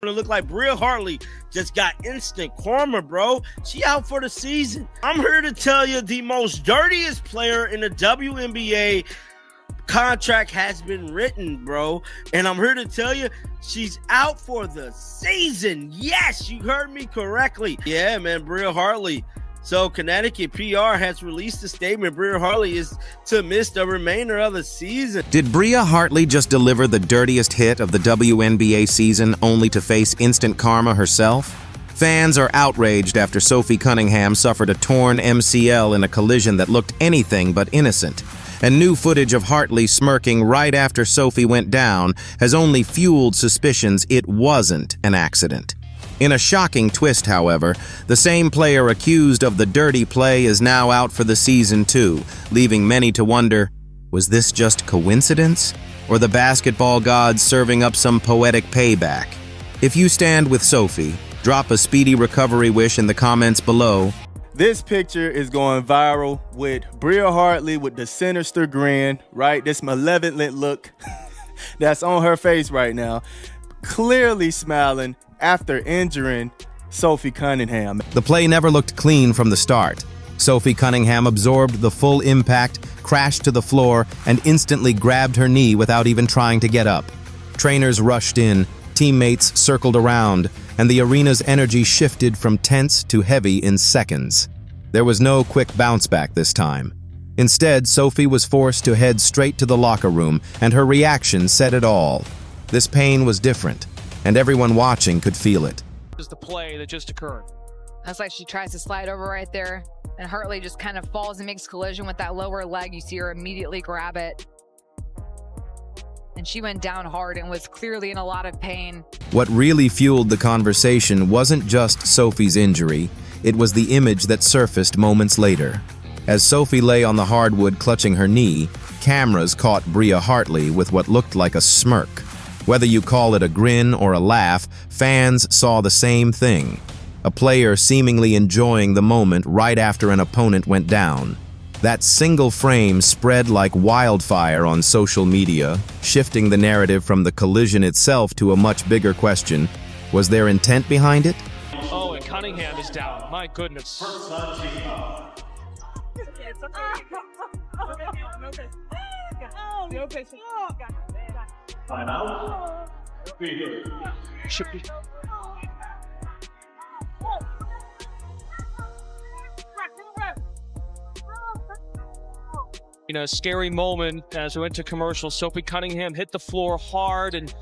It looked like Bria Hartley just got instant karma, bro. She out for the season. I'm here to tell you the most dirtiest player in the WNBA contract has been written, bro. And I'm here to tell you she's out for the season. Yes, you heard me correctly. Yeah, man, Bria Hartley. So Connecticut PR has released a statement. Bria Hartley is to miss the remainder of the season. Did Bria Hartley just deliver the dirtiest hit of the WNBA season only to face instant karma herself? Fans are outraged after Sophie Cunningham suffered a torn MCL in a collision that looked anything but innocent. And new footage of Hartley smirking right after Sophie went down has only fueled suspicions it wasn't an accident. In a shocking twist, however, the same player accused of the dirty play is now out for the season too, leaving many to wonder, was this just coincidence? Or the basketball gods serving up some poetic payback? If you stand with Sophie, drop a speedy recovery wish in the comments below. This picture is going viral with Bria Hartley with the sinister grin, right? This malevolent look that's on her face right now, clearly smiling after injuring Sophie Cunningham. The play never looked clean from the start. Sophie Cunningham absorbed the full impact, crashed to the floor, and instantly grabbed her knee without even trying to get up. Trainers rushed in, teammates circled around, and the arena's energy shifted from tense to heavy in seconds. There was no quick bounce back this time. Instead, Sophie was forced to head straight to the locker room, and her reaction said it all. This pain was different, and everyone watching could feel it. Is the play that just occurred. That's like she tries to slide over right there, and Hartley just kind of falls and makes collision with that lower leg. You see her immediately grab it. And she went down hard and was clearly in a lot of pain. What really fueled the conversation wasn't just Sophie's injury, it was the image that surfaced moments later. As Sophie lay on the hardwood clutching her knee, cameras caught Bria Hartley with what looked like a smirk. Whether you call it a grin or a laugh, fans saw the same thing. A player seemingly enjoying the moment right after an opponent went down. That single frame spread like wildfire on social media, shifting the narrative from the collision itself to a much bigger question. Was there intent behind it? Oh, and Cunningham is down. My goodness. Timeout. Should be. You know, scary moment as we went to commercial. Sophie Cunningham hit the floor hard, and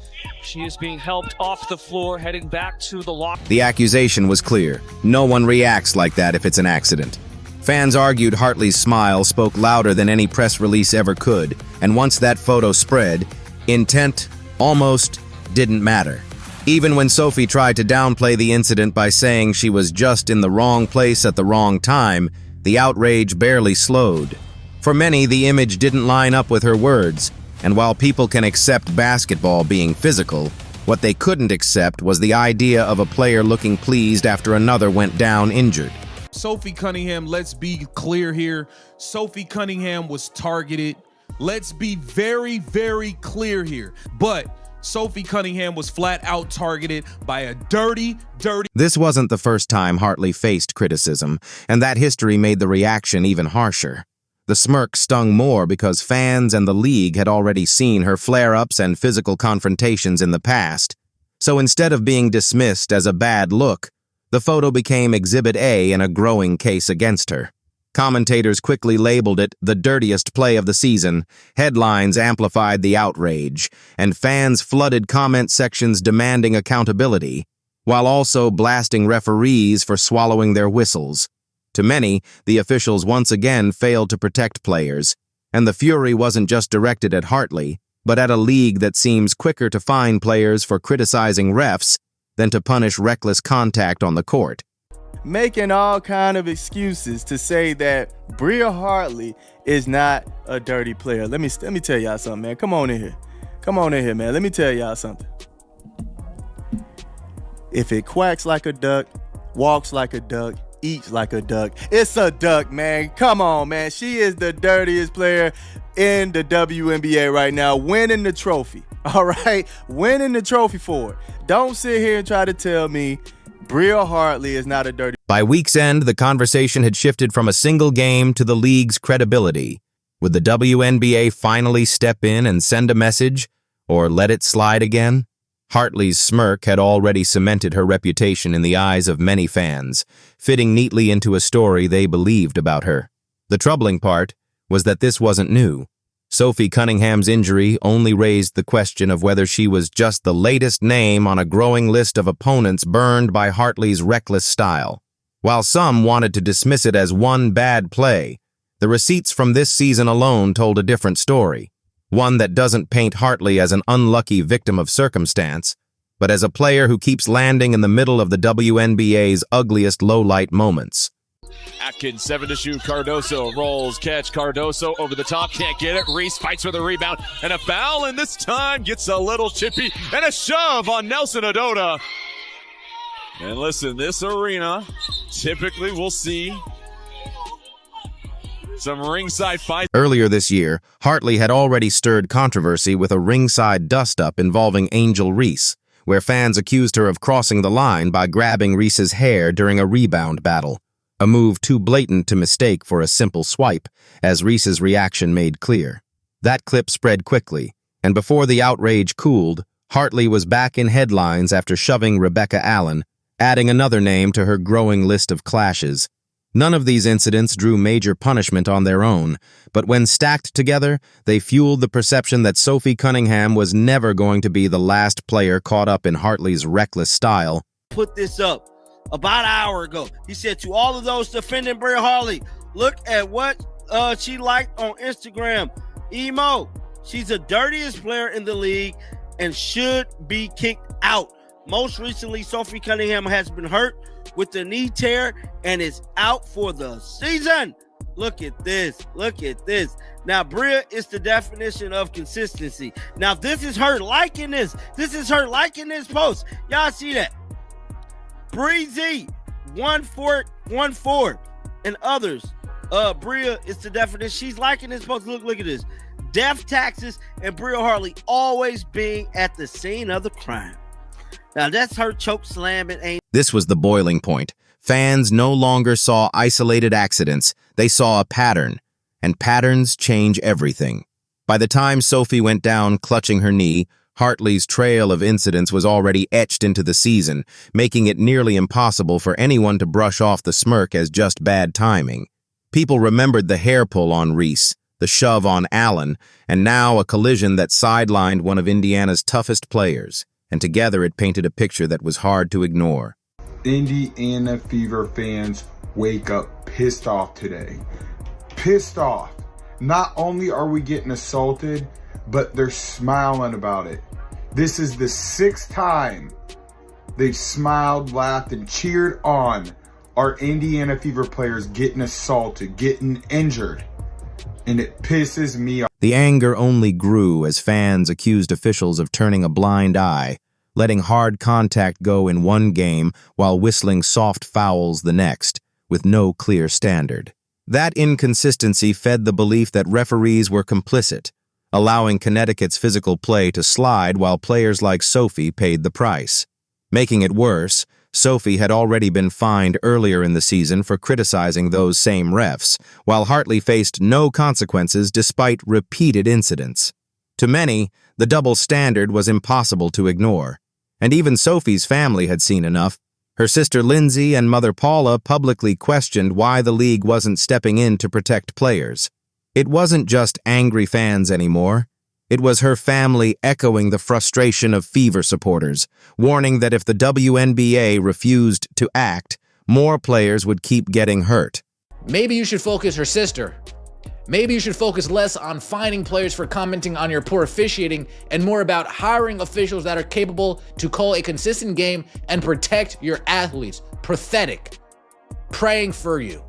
she is being helped off the floor, heading back to the locker. The accusation was clear. No one reacts like that if it's an accident. Fans argued Hartley's smile spoke louder than any press release ever could, and once that photo spread, intent almost didn't matter. Even when Sophie tried to downplay the incident by saying she was just in the wrong place at the wrong time, the outrage barely slowed. For many, the image didn't line up with her words, and while people can accept basketball being physical, what they couldn't accept was the idea of a player looking pleased after another went down injured. Sophie Cunningham, let's be clear here. Sophie Cunningham was targeted. Let's be very, very clear here. But Sophie Cunningham was flat out targeted by a dirty. This wasn't the first time Hartley faced criticism, and that history made the reaction even harsher. The smirk stung more because fans and the league had already seen her flare-ups and physical confrontations in the past. So instead of being dismissed as a bad look, the photo became Exhibit A in a growing case against her. Commentators quickly labeled it the dirtiest play of the season, headlines amplified the outrage, and fans flooded comment sections demanding accountability, while also blasting referees for swallowing their whistles. To many, the officials once again failed to protect players, and the fury wasn't just directed at Hartley, but at a league that seems quicker to fine players for criticizing refs than to punish reckless contact on the court. Making all kind of excuses to say that Bria Hartley is not a dirty player. Let me tell y'all something, man. Come on in here. Come on in here, man. Let me tell y'all something. If it quacks like a duck, walks like a duck, eats like a duck, it's a duck, man. Come on, man. She is the dirtiest player in the WNBA right now, winning the trophy. All right, winning the trophy for it. Don't sit here and try to tell me Bria Hartley is not a dirty. By week's end, the conversation had shifted from a single game to the league's credibility. Would the WNBA finally step in and send a message, or let it slide again? Hartley's smirk had already cemented her reputation in the eyes of many fans, fitting neatly into a story they believed about her. The troubling part was that this wasn't new. Sophie Cunningham's injury only raised the question of whether she was just the latest name on a growing list of opponents burned by Hartley's reckless style. While some wanted to dismiss it as one bad play, the receipts from this season alone told a different story. One that doesn't paint Hartley as an unlucky victim of circumstance, but as a player who keeps landing in the middle of the WNBA's ugliest low-light moments. Atkins, 7 to shoot. Cardoso rolls, catch. Cardoso over the top, can't get it. Reese fights for the rebound and a foul, and this time gets a little chippy and a shove on Nelson Adota. And listen, this arena, typically we'll see some ringside fights. Earlier this year, Hartley had already stirred controversy with a ringside dust-up involving Angel Reese, where fans accused her of crossing the line by grabbing Reese's hair during a rebound battle. A move too blatant to mistake for a simple swipe, as Reese's reaction made clear. That clip spread quickly, and before the outrage cooled, Hartley was back in headlines after shoving Rebecca Allen, adding another name to her growing list of clashes. None of these incidents drew major punishment on their own, but when stacked together, they fueled the perception that Sophie Cunningham was never going to be the last player caught up in Hartley's reckless style. Put this up about an hour ago. He said to all of those defending Bria Hartley, look at what she liked on Instagram. Emo, she's the dirtiest player in the league and should be kicked out. Most recently, Sophie Cunningham has been hurt with the knee tear and is out for the season. Look at this. Look at this. Now, Bria is the definition of consistency. Now, this is her liking this. This is her liking this post. Y'all see that? Breezy, 1-4, and others. Bria is the definition. She's liking this post. Look at this. Death taxes and Bria Hartley always being at the scene of the crime. Now, that's her choke slamming. This was the boiling point. Fans no longer saw isolated accidents. They saw a pattern, and patterns change everything. By the time Sophie went down clutching her knee, Hartley's trail of incidents was already etched into the season, making it nearly impossible for anyone to brush off the smirk as just bad timing. People remembered the hair pull on Reese, the shove on Allen, and now a collision that sidelined one of Indiana's toughest players. And together it painted a picture that was hard to ignore. Indiana Fever fans wake up pissed off today. Pissed off. Not only are we getting assaulted, but they're smiling about it. This is the 6th time they've smiled, laughed, and cheered on our Indiana Fever players getting assaulted, getting injured. And it pisses me off. The anger only grew as fans accused officials of turning a blind eye, letting hard contact go in one game while whistling soft fouls the next, with no clear standard. That inconsistency fed the belief that referees were complicit, allowing Connecticut's physical play to slide while players like Sophie paid the price. Making it worse, Sophie had already been fined earlier in the season for criticizing those same refs, while Hartley faced no consequences despite repeated incidents. To many, the double standard was impossible to ignore, and even Sophie's family had seen enough. Her sister Lindsay and mother Paula publicly questioned why the league wasn't stepping in to protect players. It wasn't just angry fans anymore. It was her family echoing the frustration of Fever supporters, warning that if the WNBA refused to act, more players would keep getting hurt. Maybe you should focus, her sister. Maybe you should focus less on fining players for commenting on your poor officiating and more about hiring officials that are capable to call a consistent game and protect your athletes. Pathetic. Praying for you.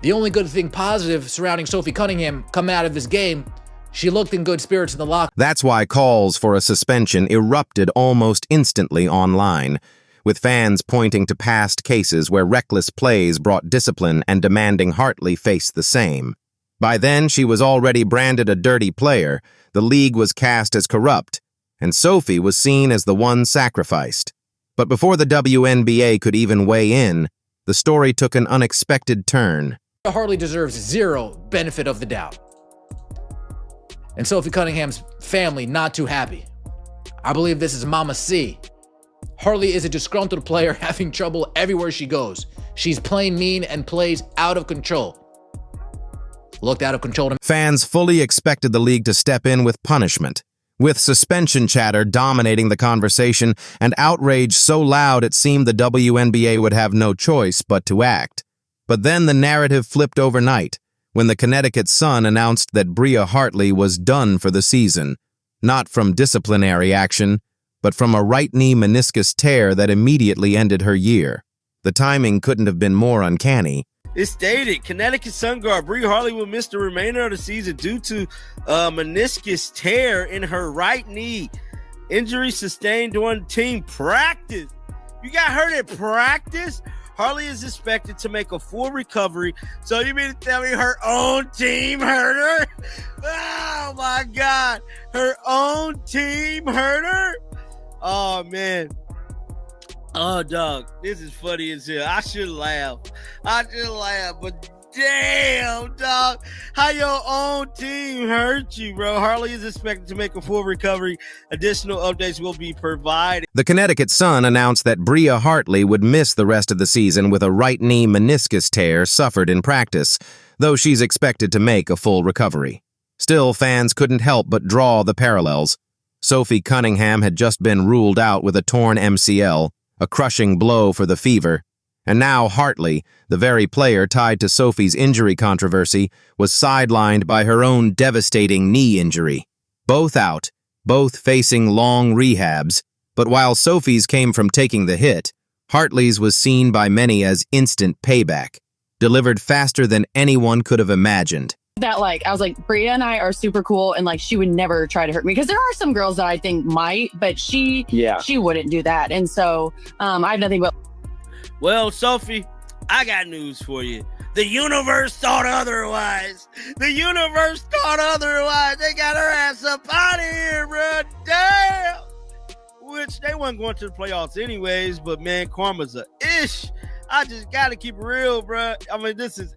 The only good thing positive surrounding Sophie Cunningham coming out of this game, she looked in good spirits in the locker. That's why calls for a suspension erupted almost instantly online, with fans pointing to past cases where reckless plays brought discipline and demanding Hartley face the same. By then, she was already branded a dirty player, the league was cast as corrupt, and Sophie was seen as the one sacrificed. But before the WNBA could even weigh in, the story took an unexpected turn. Hartley deserves zero benefit of the doubt. And Sophie Cunningham's family not too happy. I believe this is Mama C. Hartley is a disgruntled player having trouble everywhere she goes. She's playing mean and plays out of control. Looked out of control. Fans fully expected the league to step in with punishment, with suspension chatter dominating the conversation and outrage so loud it seemed the WNBA would have no choice but to act. But then the narrative flipped overnight when the Connecticut Sun announced that Bria Hartley was done for the season, not from disciplinary action, but from a right knee meniscus tear that immediately ended her year. The timing couldn't have been more uncanny. It stated Connecticut Sun guard Bria Hartley will miss the remainder of the season due to a meniscus tear in her right knee. Injury sustained during team practice. You got hurt at practice? Hartley is expected to make a full recovery. So you mean to tell me her own team hurt her? Oh my God. Her own team hurt her? Oh man. Oh dog, this is funny as hell. I should laugh, but damn dog, how your own team hurt you, bro. Hartley is expected to make a full recovery. Additional updates will be provided. The Connecticut Sun announced that Bria Hartley would miss the rest of the season with a right knee meniscus tear suffered in practice, though she's expected to make a full recovery. Still, fans couldn't help but draw the parallels. Sophie Cunningham had just been ruled out with a torn MCL, a crushing blow for the Fever, and now Hartley, the very player tied to Sophie's injury controversy, was sidelined by her own devastating knee injury. Both out, both facing long rehabs, but while Sophie's came from taking the hit, Hartley's was seen by many as instant payback, delivered faster than anyone could have imagined. That I was like, Bria and I are super cool, and she would never try to hurt me, because there are some girls that I think might, but she wouldn't do that. And so I have nothing but. Well, Sophie, I got news for you. The universe thought otherwise. The universe thought otherwise. They got her ass up out of here, bro. Damn. Which they weren't going to the playoffs anyways, but man, karma's a ish. I just got to keep it real, bro. I mean, this is